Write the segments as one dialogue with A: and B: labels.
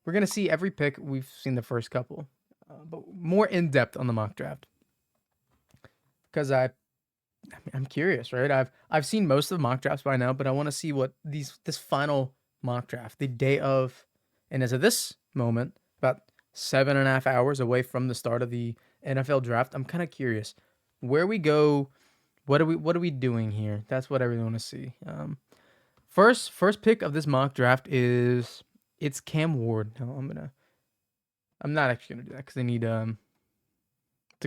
A: we're gonna see every pick. We've seen the first couple, but more in depth on the mock draft because I'm curious, right? I've seen most of the mock drafts by now, but I want to see what this final mock draft, the day of, and as of this moment, about 7.5 hours away from the start of the NFL draft. I'm kind of curious where we go. What are we doing here? That's what I really want to see. First pick of this mock draft is it's Cam Ward. No, I'm not actually gonna do that because they need to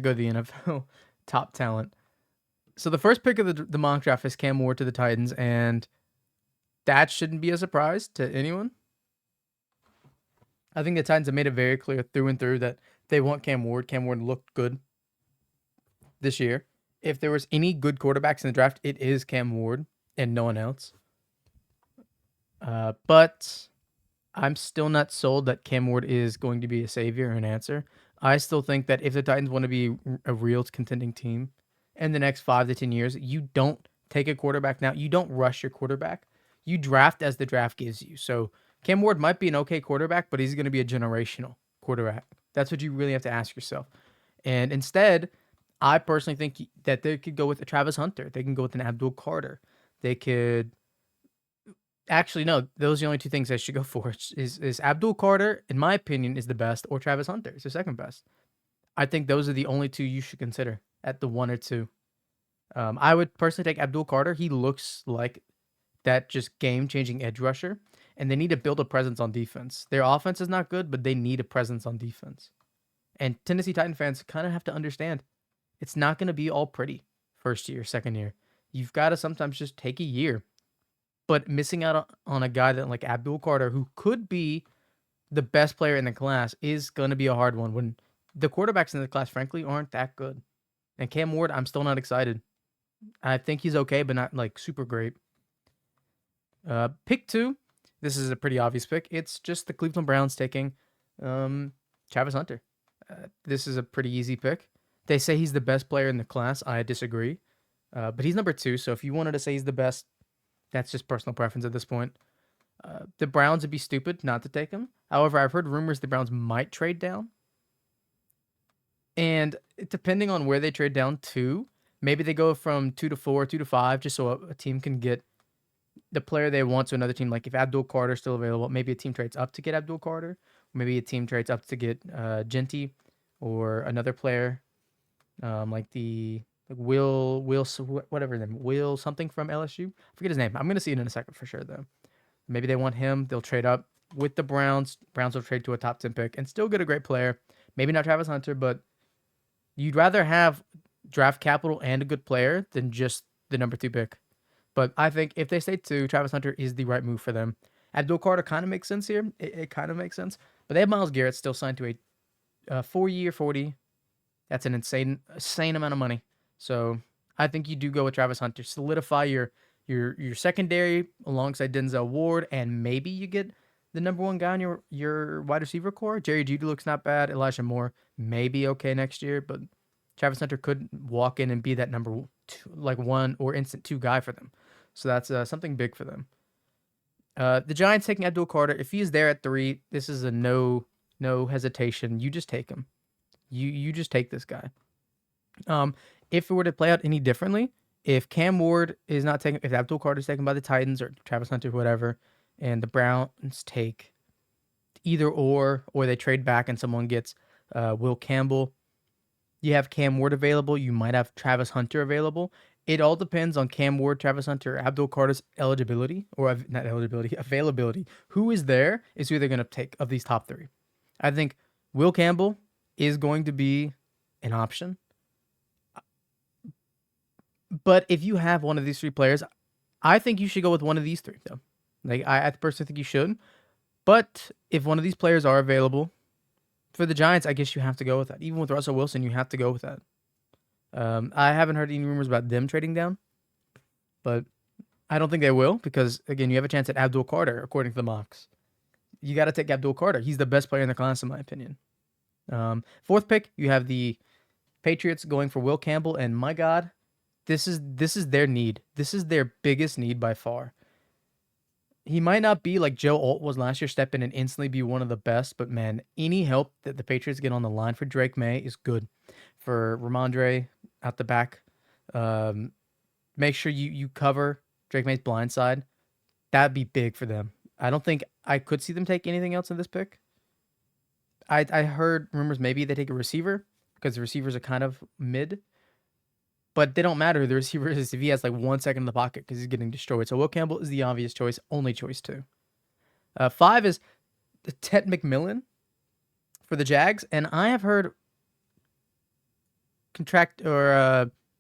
A: go to the NFL top talent. So the first pick of the mock draft is Cam Ward to the Titans, and that shouldn't be a surprise to anyone. I think the Titans have made it very clear through and through that they want Cam Ward. Cam Ward looked good this year. If there was any good quarterbacks in the draft, it is Cam Ward and no one else. But I'm still not sold that Cam Ward is going to be a savior or an answer. I still think that if the Titans want to be a real contending team in the next 5 to 10 years, you don't take a quarterback now. You don't rush your quarterback. You draft as the draft gives you. So Cam Ward might be an okay quarterback, but he's going to be a generational quarterback. That's what you really have to ask yourself. And instead, I personally think that they could go with a Travis Hunter. They can go with an Abdul Carter. They could actually no. Those are the only two things I should go for. Is Abdul Carter, in my opinion, is the best, or Travis Hunter is the second best. I think those are the only two you should consider at the one or two. I would personally take Abdul Carter. He looks like that just game-changing edge rusher, and they need to build a presence on defense. Their offense is not good, but they need a presence on defense. And Tennessee Titan fans kind of have to understand it's not going to be all pretty first year, second year. You've got to sometimes just take a year. But missing out on a guy that like Abdul Carter, who could be the best player in the class, is going to be a hard one when the quarterbacks in the class, frankly, aren't that good. And Cam Ward, I'm still not excited. I think he's okay, but not like super great. Pick two. This is a pretty obvious pick. It's just the Cleveland Browns taking Travis Hunter. This is a pretty easy pick. They say he's the best player in the class. I disagree. But he's number two. So if you wanted to say he's the best, that's just personal preference at this point. The Browns would be stupid not to take him. However, I've heard rumors the Browns might trade down. And depending on where they trade down to, maybe they go from 2 to 4, 2 to 5, just so a team can get the player they want to another team. Like if Abdul Carter's still available, maybe a team trades up to get Abdul Carter. Maybe a team trades up to get Genty or another player, like the like Will whatever his name, Will something from LSU. I forget his name. I'm gonna see it in a second for sure though. Maybe they want him. They'll trade up with the Browns. Browns will trade to a top 10 pick and still get a great player. Maybe not Travis Hunter, but you'd rather have draft capital and a good player than just the number two pick. But I think if they stay two, Travis Hunter is the right move for them. Abdul Carter kind of makes sense here. It kind of makes sense. But they have Myles Garrett still signed to a 4-year, 40. That's an insane amount of money. So I think you do go with Travis Hunter. Solidify your secondary alongside Denzel Ward, and maybe you get the number one guy in your wide receiver core. Jerry Jeudy looks not bad. Elijah Moore maybe okay next year, but Travis Hunter could walk in and be that number two, like one or instant two guy for them. So that's something big for them. The Giants taking Abdul Carter. If he's there at 3, this is a no hesitation. You just take him. You just take this guy. If it were to play out any differently, if Cam Ward is not taken, if Abdul Carter is taken by the Titans or Travis Hunter, whatever, and the Browns take either or they trade back and someone gets Will Campbell, you have Cam Ward available. You might have Travis Hunter available. It all depends on Cam Ward, Travis Hunter, Abdul Carter's eligibility or not eligibility, availability. Who is there is who they're going to take of these top 3. I think Will Campbell is going to be an option. But if you have one of these 3 players, I think you should go with one of these 3, though. Like I personally think you should. But if one of these players are available for the Giants, I guess you have to go with that. Even with Russell Wilson, you have to go with that. I haven't heard any rumors about them trading down, but I don't think they will because, again, you have a chance at Abdul Carter, according to the mocks. You got to take Abdul Carter. He's the best player in the class, in my opinion. Fourth pick, you have the Patriots going for Will Campbell, and my God, this is their need. This is their biggest need by far. He might not be like Joe Alt was last year, step in and instantly be one of the best, but man, any help that the Patriots get on the line for Drake May is good. For Ramondre out the back, um, make sure you cover Drake May's blind side. That'd be big for them. I don't think I could see them take anything else in this pick. I heard rumors maybe they take a receiver because the receivers are kind of mid, but they don't matter. The receiver is if he has like 1 second in the pocket because he's getting destroyed. So Will Campbell is the obvious choice, only choice two. 5 is the Ted McMillan for the Jags, and I have heard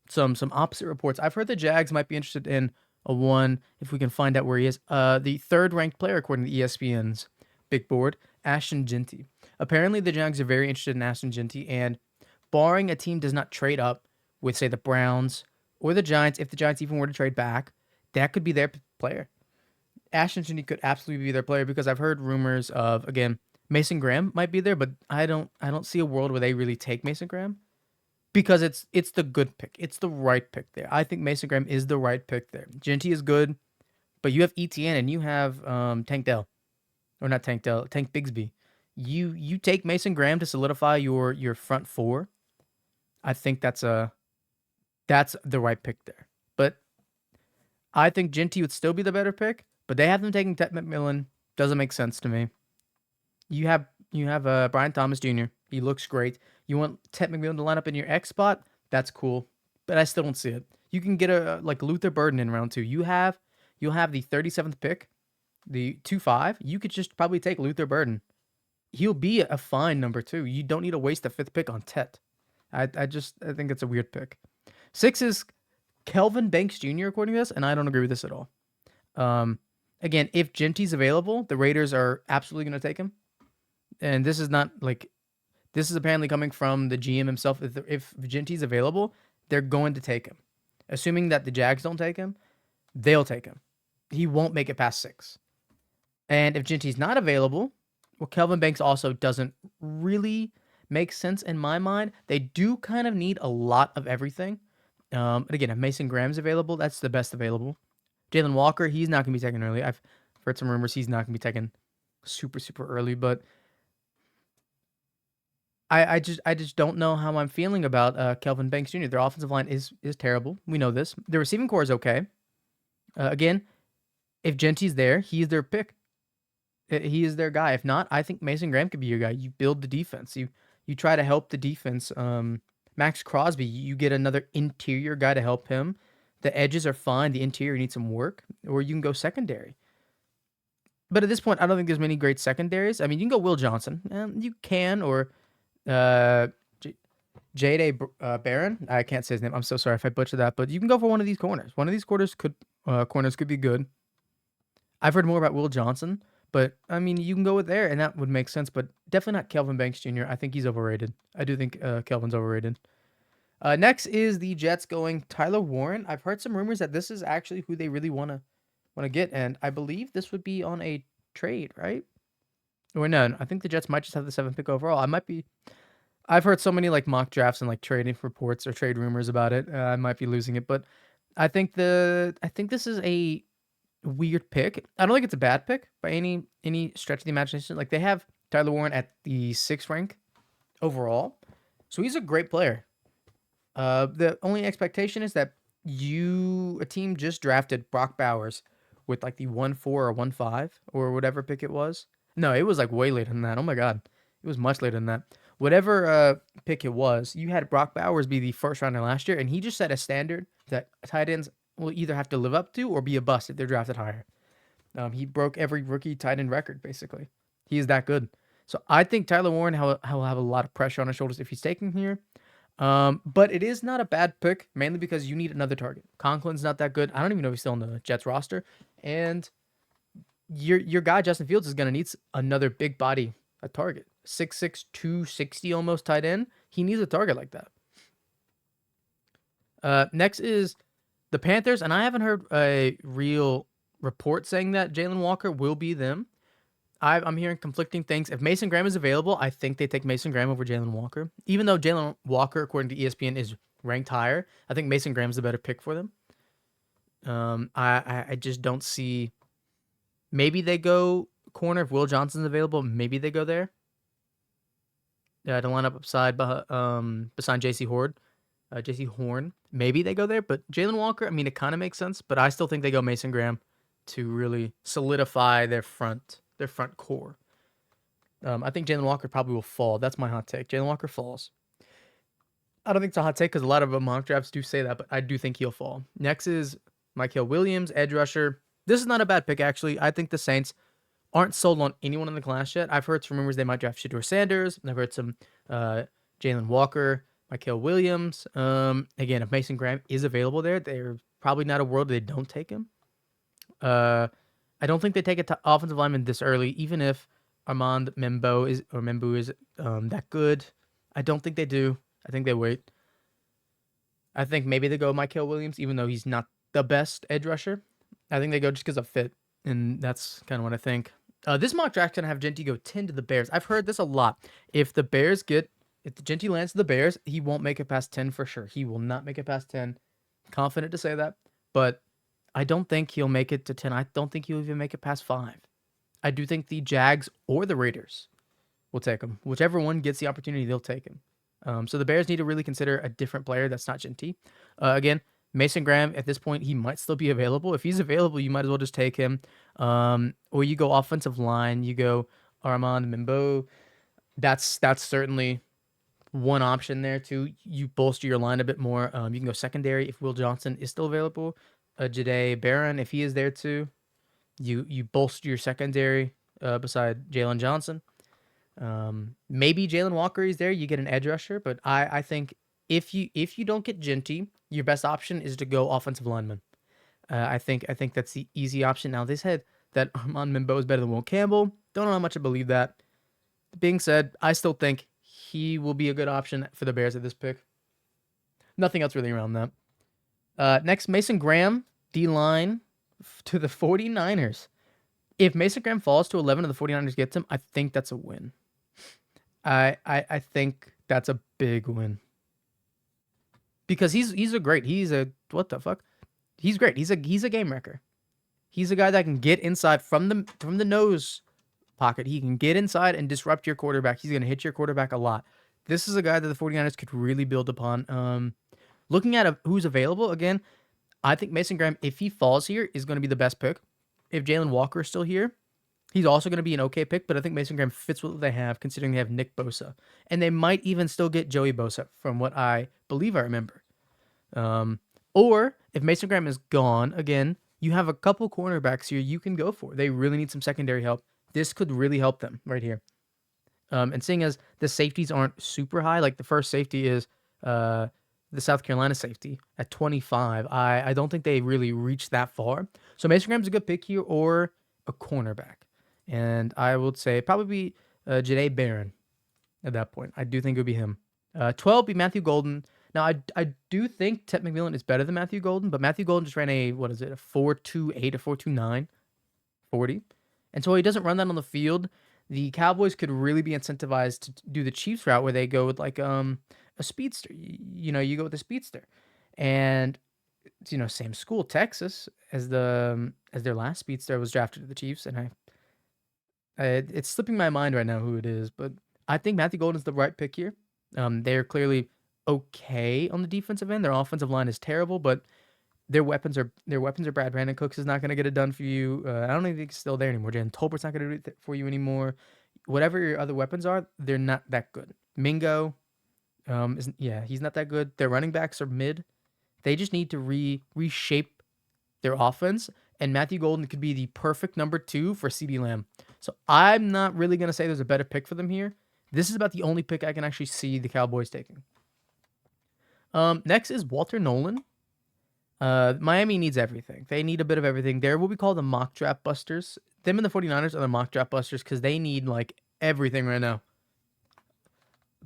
A: some opposite reports. I've heard the Jags might be interested in a one if we can find out where he is. The third ranked player according to ESPN's big board, Ashton Jeanty. Apparently, the Jags are very interested in Ashton Jeanty, and barring a team does not trade up with, say, the Browns or the Giants, if the Giants even were to trade back, that could be their player. Ashton Jeanty could absolutely be their player because I've heard rumors of, again, Mason Graham might be there, but I don't see a world where they really take Mason Graham because it's the good pick. It's the right pick there. I think Mason Graham is the right pick there. Jeanty is good, but you have ETN and you have Tank Dell. Or not Tank Dell, Tank Bigsby. You take Mason Graham to solidify your front four. I think that's the right pick there. But I think Jeanty would still be the better pick, but they have them taking Ted McMillan. Doesn't make sense to me. You have Brian Thomas Jr. He looks great. You want Ted McMillan to line up in your X spot? That's cool, but I still don't see it. You can get a like Luther Burden in round 2. You'll have the 37th pick, the 2-5. You could just probably take Luther Burden. He'll be a fine number 2. You don't need to waste a 5th pick on Tet. I think it's a weird pick. 6 is Kelvin Banks Jr. according to this, and I don't agree with this at all. Again, if Jeanty's available, the Raiders are absolutely going to take him. And this is not like this is apparently coming from the GM himself. If Jeanty's available, they're going to take him. Assuming that the Jags don't take him, they'll take him. He won't make it past 6. And if Jeanty's not available, well, Kelvin Banks also doesn't really make sense in my mind. They do kind of need a lot of everything. And again, if Mason Graham's available, that's the best available. Jalen Walker, he's not going to be taken early. I've heard some rumors he's not going to be taken super, super early, but I just don't know how I'm feeling about Kelvin Banks Jr. Their offensive line is terrible. We know this. The receiving core is okay. Again, if Jeanty's there, he's their pick. He is their guy. If not, I think Mason Graham could be your guy. You build the defense. You try to help the defense. Max Crosby, you get another interior guy to help him. The edges are fine. The interior needs some work. Or you can go secondary. But at this point, I don't think there's many great secondaries. I mean, you can go Will Johnson. You can, or J.D. Barron. I can't say his name. I'm so sorry if I butchered that. But you can go for one of these corners. One of these corners could be good. I've heard more about Will Johnson. But, I mean, you can go with there, and that would make sense. But definitely not Kelvin Banks Jr. I think he's overrated. I do think Kelvin's overrated. Next is the Jets going Tyler Warren. I've heard some rumors that this is actually who they really want to get, and I believe this would be on a trade, right? Or no, I think the Jets might just have the 7th pick overall. I've heard so many like mock drafts and like trading reports or trade rumors about it. I might be losing it, but I think this is a weird pick. I don't think it's a bad pick by any stretch of the imagination. Like they have Tyler Warren at the 6th rank overall, so he's a great player. The only expectation is that a team just drafted Brock Bowers with like the 1-4 or 1-5 or whatever pick it was. No, it was like way later than that. Oh my god, it was much later than that. Whatever pick it was, you had Brock Bowers be the first rounder last year, and he just set a standard that tight ends will either have to live up to or be a bust if they're drafted higher. He broke every rookie tight end record, basically. He is that good. So I think Tyler Warren will have a lot of pressure on his shoulders if he's taken here. But it is not a bad pick, mainly because you need another target. Conklin's not that good. I don't even know if he's still on the Jets roster. And your guy, Justin Fields, is going to need another big body, a target. 6'6", 260 almost tight end. He needs a target like that. Next is the Panthers, and I haven't heard a real report saying that Jalen Walker will be them. I'm hearing conflicting things. If Mason Graham is available, I think they take Mason Graham over Jalen Walker. Even though Jalen Walker, according to ESPN, is ranked higher, I think Mason Graham's the better pick for them. I just don't see Maybe they go corner if Will Johnson's available. Maybe they go there. To line up beside J.C. Horn. J.C. Horn. Maybe they go there, but Jalen Walker, I mean, it kind of makes sense, but I still think they go Mason Graham to really solidify their front core. I think Jalen Walker probably will fall. That's my hot take. Jalen Walker falls. I don't think it's a hot take because a lot of mock drafts do say that, but I do think he'll fall. Next is Mykel Williams, edge rusher. This is not a bad pick, actually. I think the Saints aren't sold on anyone in the class yet. I've heard some rumors they might draft Shedeur Sanders. I've heard some Jalen Walker, Mykel Williams. Again, if Mason Graham is available there, they're probably not a world they don't take him. I don't think they take a offensive lineman this early, even if Armand Membu is that good. I don't think they do. I think they wait. I think maybe they go Mykel Williams, even though he's not the best edge rusher. I think they go just because of fit, and that's kind of what I think. This mock draft gonna have Genty go 10 to the Bears. I've heard this a lot. If the Genty lands to the Bears, he won't make it past 10 for sure. He will not make it past 10. Confident to say that, but I don't think he'll make it to 10. I don't think he'll even make it past 5. I do think the Jags or the Raiders will take him. Whichever one gets the opportunity, they'll take him. So the Bears need to really consider a different player that's not Genty. Again, Mason Graham, at this point, he might still be available. If he's available, you might as well just take him. Or you go offensive line, you go Armand Membu. That's certainly one option there too. You bolster your line a bit more. You can go secondary if Will Johnson is still available. Jahdae Barron, if he is there too. You bolster your secondary beside Jalen Johnson. Maybe Jalen Walker is there. You get an edge rusher, but I think if you don't get Genty, your best option is to go offensive lineman. I think that's the easy option. Now they said that Armand Membu is better than Will Campbell. Don't know how much I believe that. Being said, I still think he will be a good option for the Bears at this pick. Nothing else really around that. Next, Mason Graham, D-line to the 49ers. If Mason Graham falls to 11 and the 49ers gets him, I think that's a win. I think that's a big win. Because he's what the fuck? He's great. He's a game wrecker. He's a guy that can get inside from the nose pocket. He can get inside and disrupt your quarterback. He's going to hit your quarterback a lot. This is a guy that the 49ers could really build upon. Looking at who's available, again, I think Mason Graham, if he falls here, is going to be the best pick. If Jalen Walker is still here, he's also going to be an okay pick, but I think Mason Graham fits what they have, considering they have Nick Bosa. And they might even still get Joey Bosa, from what I believe I remember. Or if Mason Graham is gone, again, you have a couple cornerbacks here you can go for. They really need some secondary help. This could really help them right here. And seeing as the safeties aren't super high, like the first safety is the South Carolina safety at 25. I don't think they really reach that far. So Mason Graham's a good pick here, or a cornerback. And I would say probably Jahdae Barron at that point. I do think it would be him. 12 be Matthew Golden. Now, I do think Ted McMillan is better than Matthew Golden, but Matthew Golden just ran a 4.28, a 4.29, 40. And so he doesn't run that on the field. The Cowboys could really be incentivized to do the Chiefs route where they go with like a speedster. You go with a speedster. And same school, Texas, as their last speedster was drafted to the Chiefs, and it's slipping my mind right now who it is, but I think Matthew Golden is the right pick here. They're clearly okay on the defensive end. Their offensive line is terrible, but their weapons are Brad. Brandon Cooks is not going to get it done for you. I don't even think he's still there anymore. Jalen Tolbert's not going to do it for you anymore. Whatever your other weapons are, they're not that good. Mingo, he's not that good. Their running backs are mid. They just need to reshape their offense, and Matthew Golden could be the perfect number 2 for CeeDee Lamb. So I'm not really going to say there's a better pick for them here. This is about the only pick I can actually see the Cowboys taking. Next is Walter Nolan. Miami needs everything. They need a bit of everything. They're what we call the mock draft busters. Them and the 49ers are the mock draft busters because they need like everything right now.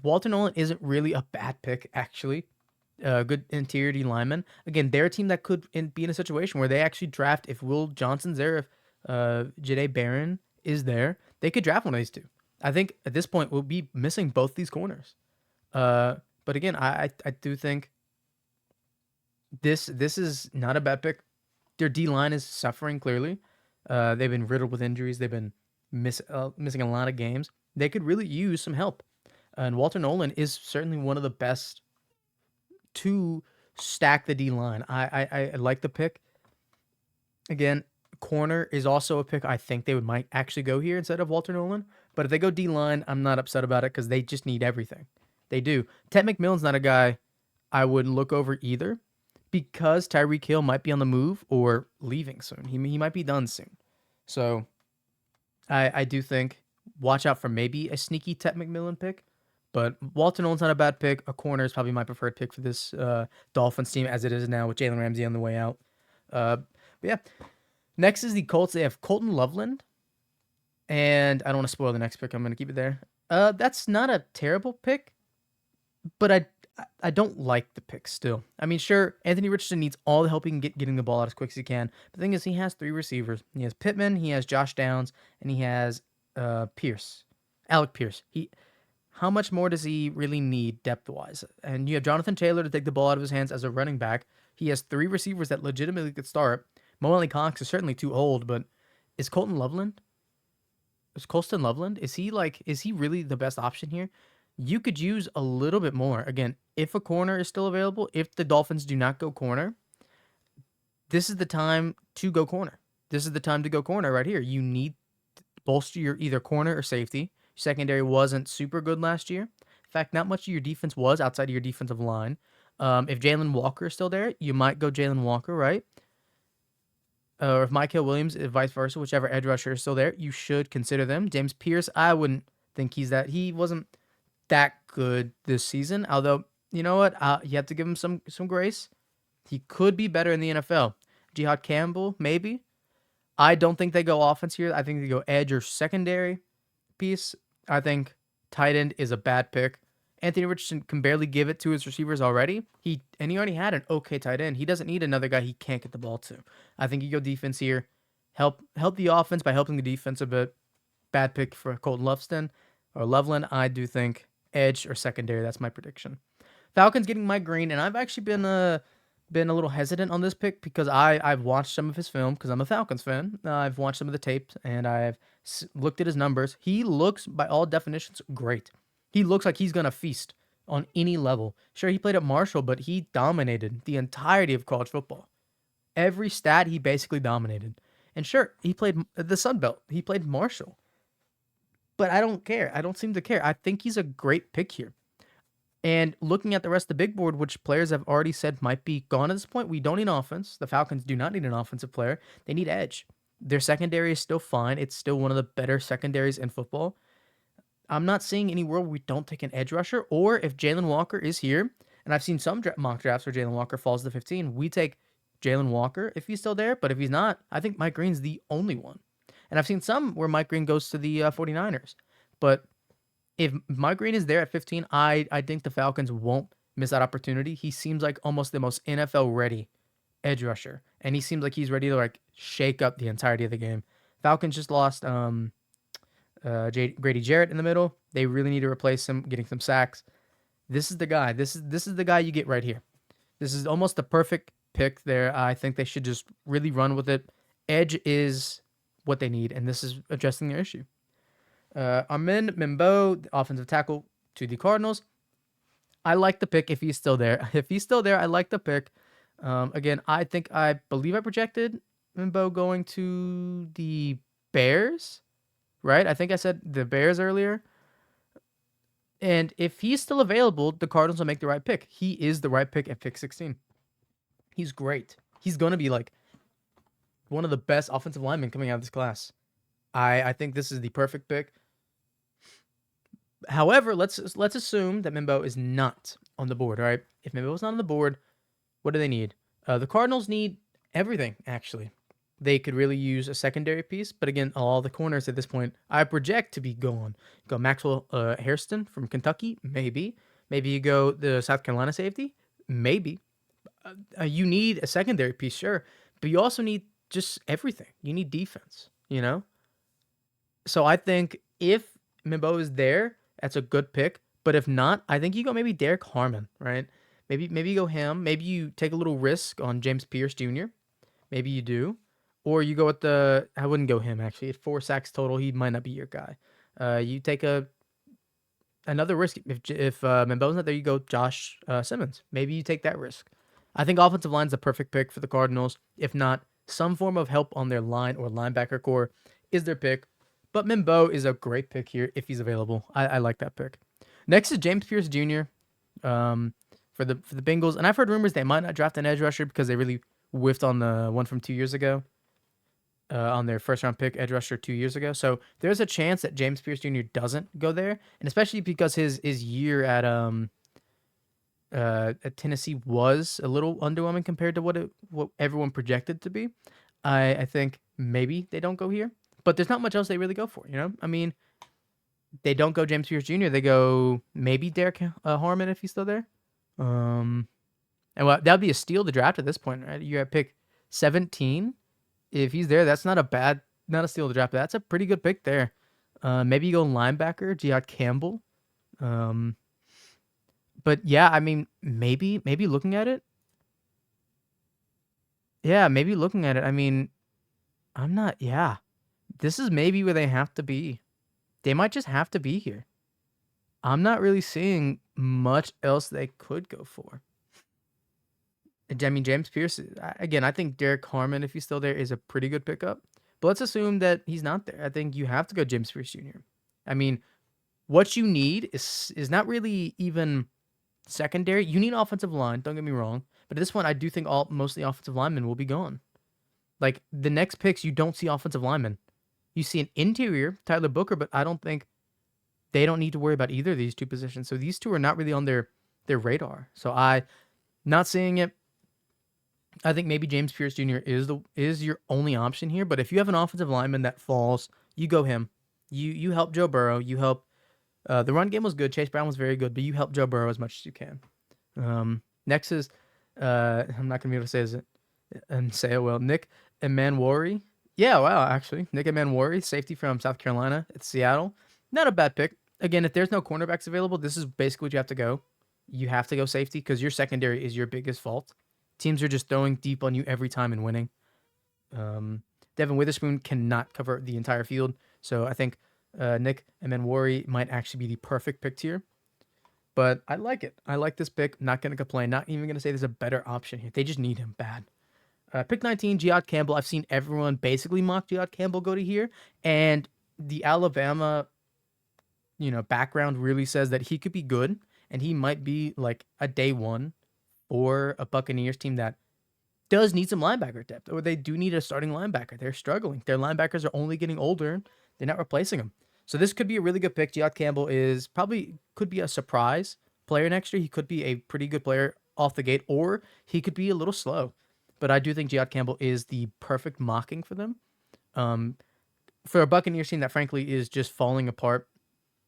A: Walter Nolan isn't really a bad pick, actually. Good interior D lineman. Again, they're a team that could be in a situation where they actually draft, if Will Johnson's there, if Jahdae Barron is there, they could draft one of these two. I think at this point we'll be missing both these corners. But again, I do think this is not a bad pick. Their D line is suffering clearly. They've been riddled with injuries. They've been missing a lot of games. They could really use some help. And Walter Nolan is certainly one of the best to stack the D line. I like the pick. Again, corner is also a pick I think they might actually go here instead of Walter Nolan. But if they go D line, I'm not upset about it because they just need everything. They do. Ted McMillan's not a guy I would look over either because Tyreek Hill might be on the move or leaving soon. He might be done soon. So I do think watch out for maybe a sneaky Ted McMillan pick. But Walter Nolan's not a bad pick. A corner is probably my preferred pick for this Dolphins team as it is now with Jalen Ramsey on the way out. But yeah. Next is the Colts. They have Colton Loveland. And I don't want to spoil the next pick. I'm going to keep it there. That's not a terrible pick, but I don't like the pick still. I mean, sure, Anthony Richardson needs all the help he can get getting the ball out as quick as he can. The thing is, he has 3 receivers. He has Pittman, he has Josh Downs, and he has Pierce, Alec Pierce. How much more does he really need depth-wise? And you have Jonathan Taylor to take the ball out of his hands as a running back. He has 3 receivers that legitimately could start. Mo Alley Cox is certainly too old, but is Colton Loveland? Is Colston Loveland? Is he really the best option here? You could use a little bit more. Again, if a corner is still available, if the Dolphins do not go corner, this is the time to go corner. This is the time to go corner right here. You need to bolster your either corner or safety. Secondary wasn't super good last year. In fact, not much of your defense was outside of your defensive line. If Jalen Walker is still there, you might go Jalen Walker, right? Or if Mikael Williams, vice versa, whichever edge rusher is still there, you should consider them. James Pierce, I wouldn't think he wasn't that good this season. Although, you know what? You have to give him some grace. He could be better in the NFL. Jihad Campbell, maybe. I don't think they go offense here. I think they go edge or secondary piece. I think tight end is a bad pick. Anthony Richardson can barely give it to his receivers already. He already had an okay tight end. He doesn't need another guy he can't get the ball to. I think you go defense here. Help the offense by helping the defense a bit. Bad pick for Colton Loveland. I do think edge or secondary. That's my prediction. Falcons getting Mike Green, and I've actually been a little hesitant on this pick because I've watched some of his film because I'm a Falcons fan. I've watched some of the tapes and I've looked at his numbers. He looks, by all definitions, great. He looks like he's gonna feast on any level. Sure, he played at Marshall, but he dominated the entirety of college football. Every stat he basically dominated. And sure, he played the Sun Belt. He played Marshall. But I don't care. I don't seem to care. I think he's a great pick here. And looking at the rest of the big board, which players have already said might be gone at this point, we don't need offense. The Falcons do not need an offensive player. They need edge. Their secondary is still fine. It's still one of the better secondaries in football. I'm not seeing any world where we don't take an edge rusher, or if Jalen Walker is here, and I've seen some mock drafts where Jalen Walker falls to 15, we take Jalen Walker if he's still there, but if he's not, I think Mike Green's the only one. And I've seen some where Mike Green goes to the 49ers, but if Mike Green is there at 15, I think the Falcons won't miss that opportunity. He seems like almost the most NFL-ready edge rusher, and he seems like he's ready to shake up the entirety of the game. Falcons just lost Grady Jarrett in the middle. They really need to replace him, getting some sacks. This is the guy. This is the guy you get right here. This is almost the perfect pick there. I think they should just really run with it. Edge is what they need, and this is addressing their issue. Armin Mimbo, the offensive tackle to the Cardinals. I like the pick if he's still there. If he's still there, I like the pick. Again, I believe I projected Mimbo going to the Bears, right? I think I said the Bears earlier. And if he's still available, the Cardinals will make the right pick. He is the right pick at pick 16. He's great. He's going to be one of the best offensive linemen coming out of this class. I think this is the perfect pick. However, let's assume that Mimbo is not on the board, all right? If Mimbo is not on the board, what do they need? The Cardinals need everything, actually. They could really use a secondary piece, but again, all the corners at this point, I project to be gone. Go Maxwell Hairston from Kentucky, maybe. Maybe you go the South Carolina safety, maybe. You need a secondary piece, sure, but you also need just everything. You need defense, you know? So I think if Mimbo is there, that's a good pick. But if not, I think you go maybe Derek Harmon, right? Maybe you go him. Maybe you take a little risk on James Pierce Jr. Maybe you do. Or you go with the I wouldn't go him actually. At 4 sacks total, he might not be your guy. You take another risk. If Mambeau's not there, you go Josh Simmons. Maybe you take that risk. I think offensive line's the perfect pick for the Cardinals. If not, some form of help on their line or linebacker core is their pick. But Mambeau is a great pick here if he's available. I like that pick. Next is James Pierce Jr. For the Bengals, and I've heard rumors they might not draft an edge rusher because they really whiffed on the one from 2 years ago. On their first round pick edge rusher 2 years ago. So there's a chance that James Pierce Jr. doesn't go there, and especially because his year at Tennessee was a little underwhelming compared to what everyone projected to be. I think maybe they don't go here, but there's not much else they really go for. I mean, they don't go James Pierce Jr. They go maybe Derek Harmon if he's still there. And well, that'd be a steal to draft at this point, right? You're at pick 17. If he's there, that's not a steal to draft. That's a pretty good pick there. Maybe you go linebacker, Jihad Campbell. But yeah, I mean, maybe looking at it. Yeah, maybe looking at it. I mean, I'm not. Yeah, this is maybe where they have to be. They might just have to be here. I'm not really seeing much else they could go for. I mean, James Pierce, again, I think Derek Harmon, if he's still there, is a pretty good pickup. But let's assume that he's not there. I think you have to go James Pierce Jr. I mean, what you need is not really even secondary. You need offensive line, don't get me wrong. But at this point, I do think mostly offensive linemen will be gone. Like, the next picks, you don't see offensive linemen. You see an interior, Tyler Booker, but I don't think they don't need to worry about either of these two positions. So these two are not really on their radar. So not seeing it. I think maybe James Pierce Jr. is your only option here. But if you have an offensive lineman that falls, you go him. You help Joe Burrow. You help. The run game was good. Chase Brown was very good, but you help Joe Burrow as much as you can. Next is I'm not gonna be able to say it well. Nick Emmanwori. Yeah, wow, actually, Nick Emmanwori, safety from South Carolina. It's Seattle. Not a bad pick. Again, if there's no cornerbacks available, this is basically what you have to go. You have to go safety because your secondary is your biggest fault. Teams are just throwing deep on you every time and winning. Devin Witherspoon cannot cover the entire field. So I think Nick Emmanwori might actually be the perfect pick here. But I like it. I like this pick. Not going to complain. Not even going to say there's a better option here. They just need him bad. Pick 19, Jihad Campbell. I've seen everyone basically mock Jihad Campbell go to here. And the Alabama, background really says that he could be good. And he might be like a day one or a Buccaneers team that does need some linebacker depth, or they do need a starting linebacker. They're struggling. Their linebackers are only getting older. They're not replacing them. So this could be a really good pick. Jihad Campbell could be a surprise player next year. He could be a pretty good player off the gate, or he could be a little slow. But I do think Jihad Campbell is the perfect mocking for them. For a Buccaneers team that frankly is just falling apart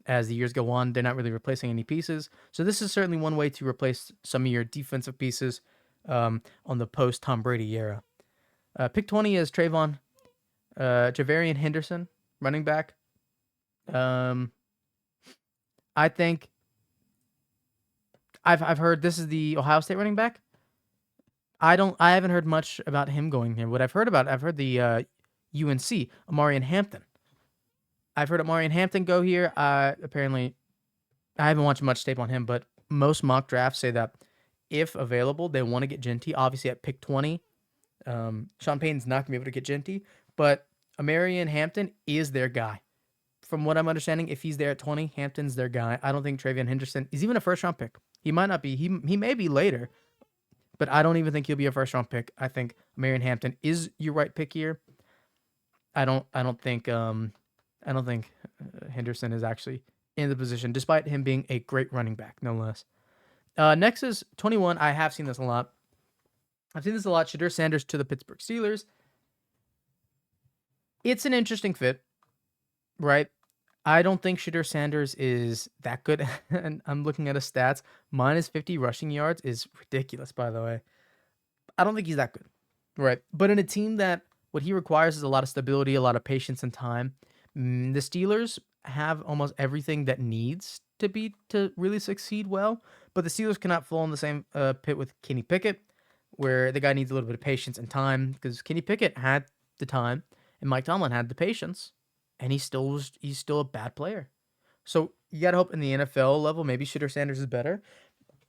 A: as the years go on, they're not really replacing any pieces. So this is certainly one way to replace some of your defensive pieces on the post-Tom Brady era. Pick 20 is Javarian Henderson, running back. I think I've heard this is the Ohio State running back. I haven't heard much about him going here. What I've heard the UNC, Omarion Hampton. I've heard Omarion Hampton go here. Apparently, I haven't watched much tape on him, but most mock drafts say that if available, they want to get Genty. Obviously, at pick 20, Sean Payton's not going to be able to get Genty, but Omarion Hampton is their guy. From what I'm understanding, if he's there at 20, Hampton's their guy. I don't think TreVeyon Henderson is even a first-round pick. He might not be. He may be later, but I don't even think he'll be a first-round pick. I think Omarion Hampton is your right pick here. I don't think Henderson is actually in the position, despite him being a great running back, no less. Next is 21. I have seen this a lot. Shedeur Sanders to the Pittsburgh Steelers. It's an interesting fit, right? I don't think Shedeur Sanders is that good. And I'm looking at his stats. Minus 50 rushing yards is ridiculous, by the way. I don't think he's that good, right? But in a team that what he requires is a lot of stability, a lot of patience and time. The Steelers have almost everything that needs to really succeed well, but the Steelers cannot fall in the same pit with Kenny Pickett, where the guy needs a little bit of patience and time, because Kenny Pickett had the time, and Mike Tomlin had the patience, and he's still a bad player. So you gotta hope in the NFL level, maybe Shedeur Sanders is better.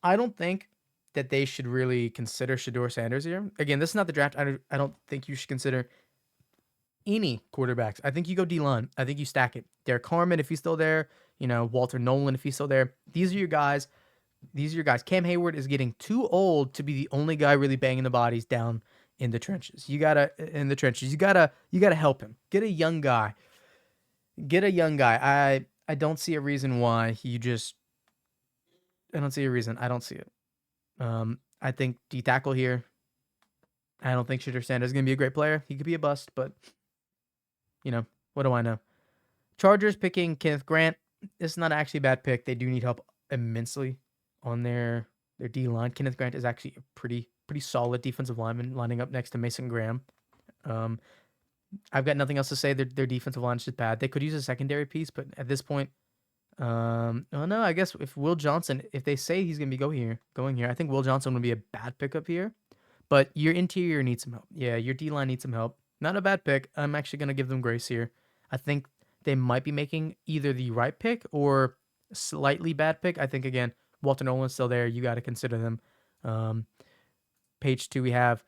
A: I don't think that they should really consider Shedeur Sanders here. Again, this is not the draft. I don't think you should consider any quarterbacks. I think you go D-line. I think you stack it. Derek Harmon, if he's still there, Walter Nolan, if he's still there. These are your guys. Cam Hayward is getting too old to be the only guy really banging the bodies down in the trenches. You gotta help him. Get a young guy. I don't see a reason why you just. I don't see a reason. I don't see it. I think D tackle here. I don't think Shedeur Sanders is gonna be a great player. He could be a bust, but what do I know? Chargers picking Kenneth Grant. It's not actually a bad pick. They do need help immensely on their D line. Kenneth Grant is actually a pretty solid defensive lineman lining up next to Mason Graham. I've got nothing else to say. Their defensive line is just bad. They could use a secondary piece, but at this point, oh no, I guess if Will Johnson, if they say he's gonna be going here, I think Will Johnson would be a bad pickup here. But your interior needs some help. Yeah, your D line needs some help. Not a bad pick. I'm actually gonna give them grace here. I think they might be making either the right pick or slightly bad pick. I think again, Walter Nolan's still there. You got to consider them. Page 2, we have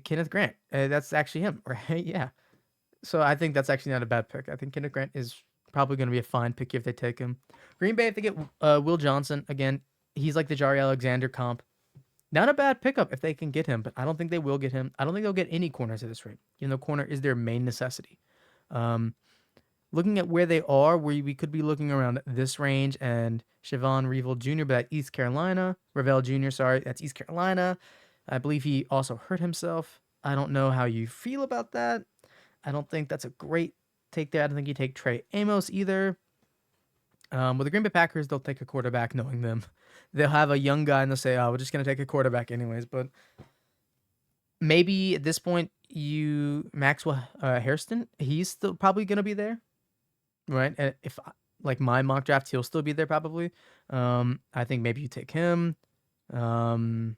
A: Kenneth Grant. That's actually him, right? Yeah. So I think that's actually not a bad pick. I think Kenneth Grant is probably going to be a fine pick if they take him. Green Bay, if they get Will Johnson, again, he's like the Jari Alexander comp. Not a bad pickup if they can get him, but I don't think they will get him. I don't think they'll get any corners at this rate, even though corner is their main necessity. Looking at where they are, we could be looking around this range, and Siobhan Revel Jr., but at East Carolina. Ravel Jr., sorry, that's East Carolina. I believe he also hurt himself. I don't know how you feel about that. I don't think that's a great take there. I don't think you take Trey Amos either. With the Green Bay Packers, they'll take a quarterback, knowing them. They'll have a young guy and they'll say, oh, we're just going to take a quarterback anyways. But maybe at this point, Maxwell Hairston, he's still probably going to be there, right? And if, like my mock draft, he'll still be there probably. I think maybe you take him. Shamar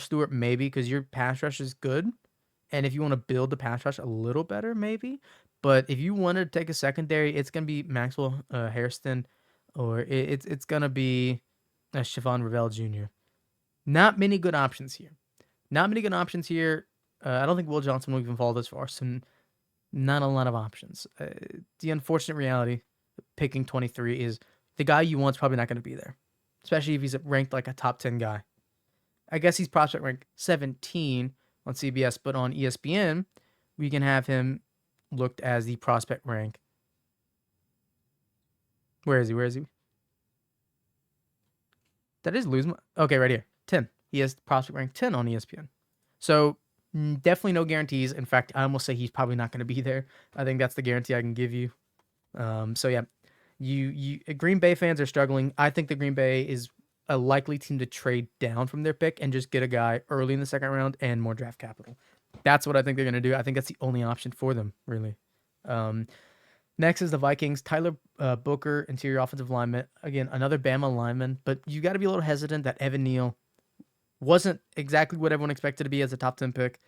A: Stewart, maybe, because your pass rush is good. And if you want to build the pass rush a little better, maybe. But if you want to take a secondary, it's going to be Maxwell Hairston, or it's going to be Siobhan Revel Jr. Not many good options here. I don't think Will Johnson will even fall this far, so not a lot of options. The unfortunate reality, picking 23, is the guy you want's probably not going to be there, especially if he's ranked like a top 10 guy. I guess he's prospect rank 17 on CBS, but on ESPN, we can have him looked as the prospect rank. Where is he? That is lose. Okay, right here. 10. He has prospect rank 10 on ESPN. So definitely no guarantees. In fact, I almost say he's probably not going to be there. I think that's the guarantee I can give you. So yeah, you Green Bay fans are struggling. I think the Green Bay is a likely team to trade down from their pick and just get a guy early in the second round and more draft capital. That's what I think they're going to do. I think that's the only option for them, really. Next is the Vikings. Tyler Booker, interior offensive lineman. Again, another Bama lineman, but you got to be a little hesitant that Evan Neal wasn't exactly what everyone expected to be as a top 10 pick.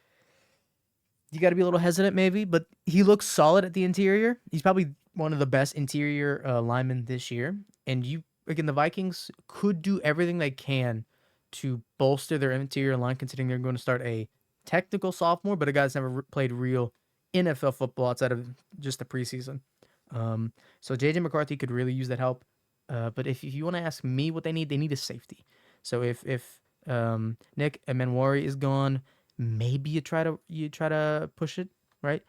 A: You got to be a little hesitant maybe, but he looks solid at the interior. He's probably one of the best interior linemen this year. And the Vikings could do everything they can to bolster their interior line, considering they're going to start a technical sophomore, but a guy that's never played real NFL football outside of just the preseason. So JJ McCarthy could really use that help. But if you want to ask me what they need a safety. So if Nick Emenwari is gone, maybe you try to push it, right?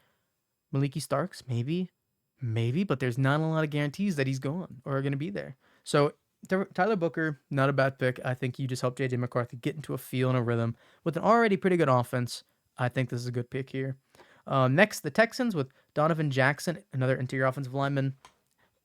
A: Maliki Starks, maybe, but there's not a lot of guarantees that he's gone or going to be there. So Tyler Booker, not a bad pick. I think you just help JJ McCarthy get into a feel and a rhythm with an already pretty good offense. I think this is a good pick here. Next, the Texans with Donovan Jackson, another interior offensive lineman.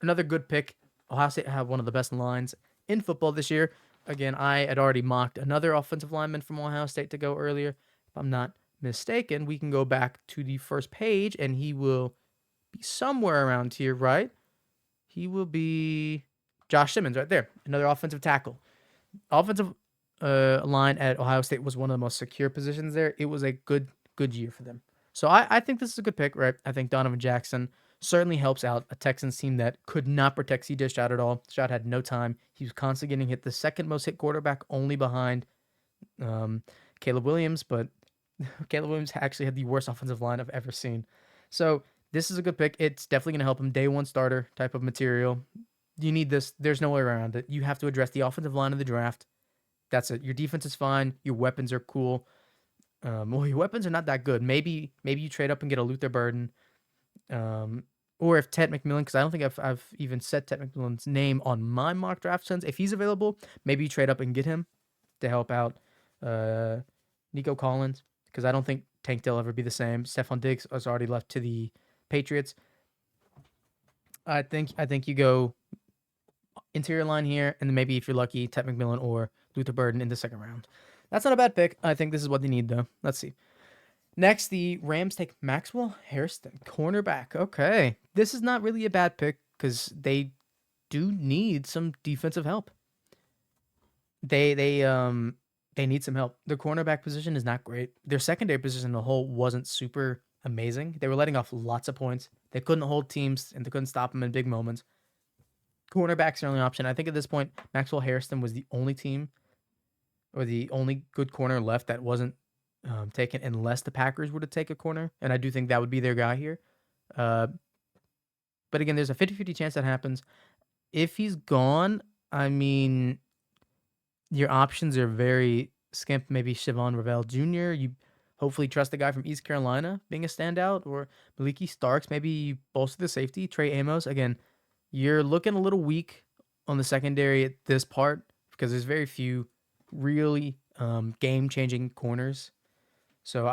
A: Another good pick. Ohio State have one of the best lines in football this year. Again, I had already mocked another offensive lineman from Ohio State to go earlier. If I'm not mistaken, we can go back to the first page, and he will be somewhere around here, right? He will be Josh Simmons right there, another offensive tackle. Offensive line at Ohio State was one of the most secure positions there. It was a good year for them. So I think this is a good pick, right? I think Donovan Jackson certainly helps out a Texans team that could not protect CJ Stroud at all. Stroud had no time. He was constantly getting hit, the second most hit quarterback, only behind um, Caleb Williams, but Caleb Williams actually had the worst offensive line I've ever seen. So this is a good pick. It's definitely going to help him. Day one starter type of material. You need this. There's no way around it. You have to address the offensive line of the draft. That's it. Your defense is fine. Your weapons are cool. Well, your weapons are not that good. Maybe you trade up and get a Luther Burden, or if Ted McMillan, because I don't think I've even said Ted McMillan's name on my mock draft sense. If he's available, maybe you trade up and get him to help out uh, Nico Collins, because I don't think Tank Dell will ever be the same. Stephon Diggs has already left to the Patriots. I think you go interior line here, and then maybe if you're lucky, Ted McMillan or Luther Burden in the second round. That's not a bad pick. I think this is what they need, though. Let's see. Next, the Rams take Maxwell Hairston, cornerback. Okay, this is not really a bad pick because they do need some defensive help. They need some help. Their cornerback position is not great. Their secondary position in the whole wasn't super amazing. They were letting off lots of points. They couldn't hold teams and they couldn't stop them in big moments. Cornerbacks are the only option. I think at this point, Maxwell Hairston was the only team or the only good corner left that wasn't taken, unless the Packers were to take a corner. And I do think that would be their guy here. But again, there's a 50-50 chance that happens. If he's gone, I mean, your options are very skimp. Maybe Siobhan Ravel Jr. You hopefully trust the guy from East Carolina being a standout, or Maliki Starks. Maybe you bolster the safety. Trey Amos. Again, you're looking a little weak on the secondary at this part because there's very few really game-changing corners. So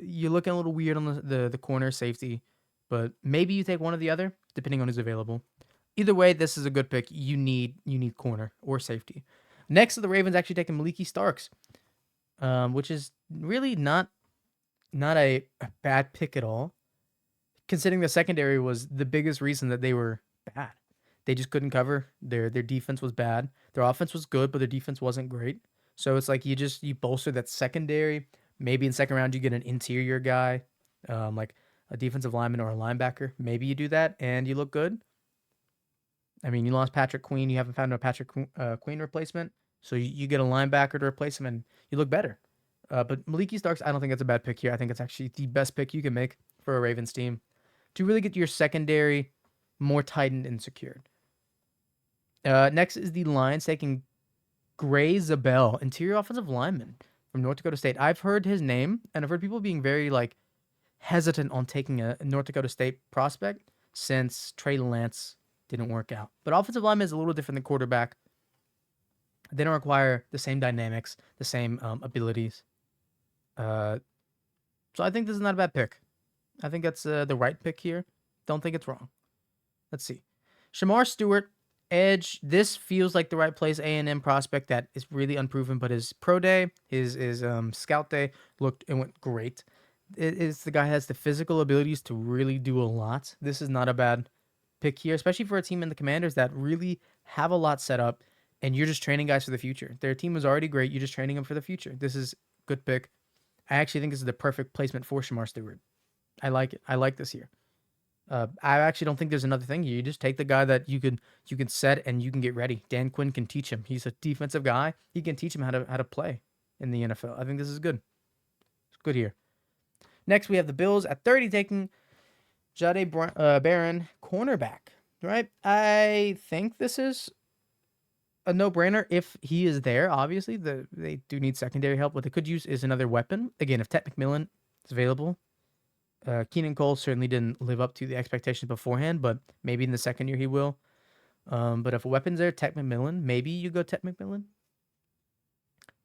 A: you're looking a little weird on the corner safety, but maybe you take one or the other depending on who's available. Either way, this is a good pick. You need corner or safety. Next, the Ravens actually taking Maliki Starks, which is really not a bad pick at all, considering the secondary was the biggest reason that they were bad. They just couldn't cover. Their defense was bad. Their offense was good, but their defense wasn't great. So it's like you bolster that secondary. Maybe in second round you get an interior guy, like a defensive lineman or a linebacker. Maybe you do that and you look good. I mean, you lost Patrick Queen. You haven't found a Patrick Queen replacement. So you get a linebacker to replace him and you look better. But Maliki Starks, I don't think that's a bad pick here. I think it's actually the best pick you can make for a Ravens team to really get your secondary more tightened and secured. Next is the Lions taking Gray Zabel, interior offensive lineman from North Dakota State. I've heard his name, and I've heard people being very hesitant on taking a North Dakota State prospect since Trey Lance didn't work out. But offensive lineman is a little different than quarterback. They don't require the same dynamics, the same abilities. So I think this is not a bad pick. I think that's the right pick here. Don't think it's wrong. Let's see. Shamar Stewart, edge. This feels like the right place. A&M prospect that is really unproven, but his pro day, his scout day went great. It is the guy has the physical abilities to really do a lot. This is not a bad pick here, especially for a team in the Commanders that really have a lot set up, and you're just training guys for the future. Their team was already great. You're just training them for the future. This is a good pick. I actually think this is the perfect placement for Shamar Stewart. I like it. I like this here. I actually don't think there's another thing here. You just take the guy that you can set and you can get ready. Dan Quinn can teach him. He's a defensive guy. He can teach him how to play in the NFL. I think this is good. It's good here. Next, we have the Bills at 30 taking Jahdae Barron, cornerback. Right? I think this is a no-brainer if he is there. Obviously, they do need secondary help. What they could use is another weapon. Again, if Ted McMillan is available. Keenan Cole certainly didn't live up to the expectations beforehand, but maybe in the second year he will. But if a weapon's there, Ted McMillan, maybe you go Ted McMillan.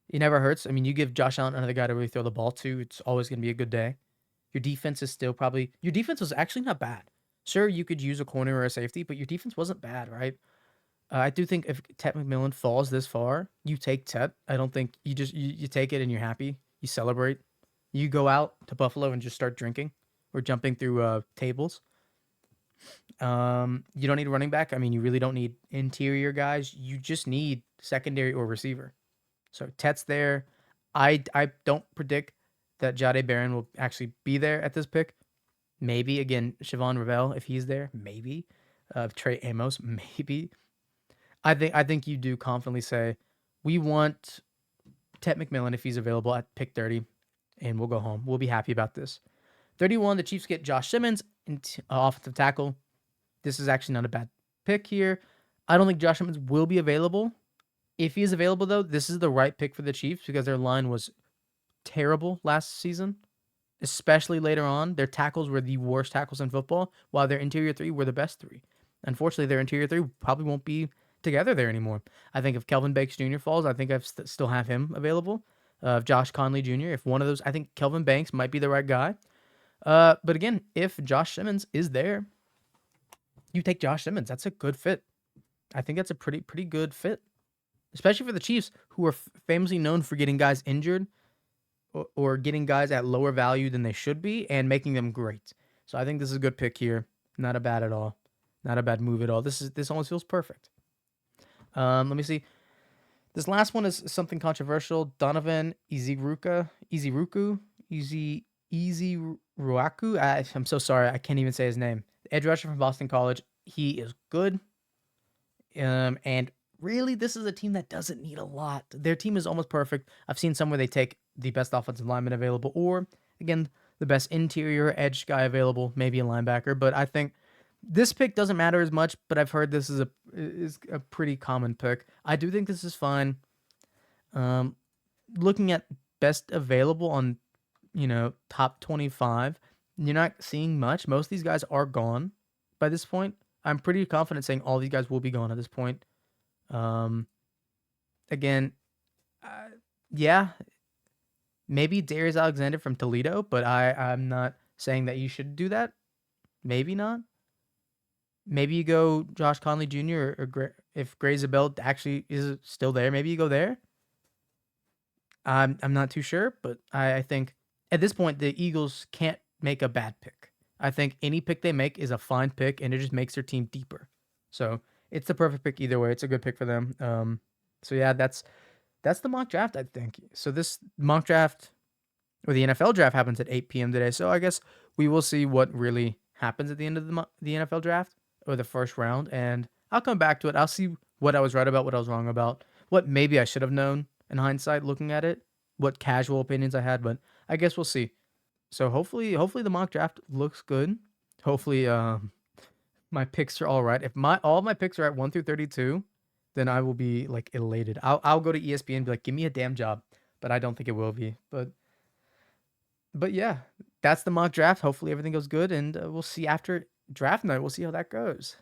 A: It never hurts. I mean, you give Josh Allen another guy to really throw the ball to, it's always going to be a good day. Your defense is still your defense was actually not bad. Sure, you could use a corner or a safety, but your defense wasn't bad, right? I do think if Ted McMillan falls this far, you take Ted. I don't think you take it and you're happy. You celebrate. You go out to Buffalo and just start drinking. Or jumping through tables. You don't need a running back. I mean, you really don't need interior guys. You just need secondary or receiver. So Tet's there. I don't predict that Jade Barron will actually be there at this pick. Maybe again, Siobhan Ravel if he's there. Maybe Trey Amos. Maybe I think you do confidently say we want Ted McMillan if he's available at pick 30, and we'll go home. We'll be happy about this. 31, the Chiefs get Josh Simmons, offensive tackle. This is actually not a bad pick here. I don't think Josh Simmons will be available. If he is available, though, this is the right pick for the Chiefs because their line was terrible last season, especially later on. Their tackles were the worst tackles in football, while their interior three were the best three. Unfortunately, their interior three probably won't be together there anymore. I think if Kelvin Banks Jr. falls, I think I still have him available. Josh Conley Jr., if one of those, I think Kelvin Banks might be the right guy. But again, if Josh Simmons is there, you take Josh Simmons. That's a good fit. I think that's a pretty good fit, especially for the Chiefs, who are famously known for getting guys injured or getting guys at lower value than they should be and making them great. So I think this is a good pick here. Not a bad at all. Not a bad move at all. This almost feels perfect. Let me see. This last one is something controversial. Donovan Iziruku, I'm so sorry. I can't even say his name. Edge rusher from Boston College. He is good. And really, this is a team that doesn't need a lot. Their team is almost perfect. I've seen some where they take the best offensive lineman available, or again, the best interior edge guy available, maybe a linebacker. But I think this pick doesn't matter as much. But I've heard this is a pretty common pick. I do think this is fine. Looking at best available on, top 25, you're not seeing much. Most of these guys are gone by this point. I'm pretty confident saying all these guys will be gone at this point. Again, yeah, maybe Darius Alexander from Toledo, but I'm not saying that you should do that. Maybe not. Maybe you go Josh Conley Jr. or if Gray Zabel actually is still there, maybe you go there. I'm not too sure, but I think at this point the Eagles can't make a bad pick. I think any pick they make is a fine pick, and it just makes their team deeper. So it's the perfect pick either way. It's a good pick for them. So yeah, that's the mock draft, I think. So this mock draft or the NFL draft happens at 8 p.m. today. So I guess we will see what really happens at the end of the NFL draft or the first round, and I'll come back to it. I'll see what I was right about, what I was wrong about, what maybe I should have known in hindsight looking at it, what casual opinions I had, but I guess we'll see. So hopefully the mock draft looks good. Hopefully my picks are all right. If all my picks are at 1 through 32, then I will be like elated. I'll go to ESPN and be like, give me a damn job. But I don't think it will be. But yeah, that's the mock draft. Hopefully everything goes good, and we'll see after draft night. We'll see how that goes.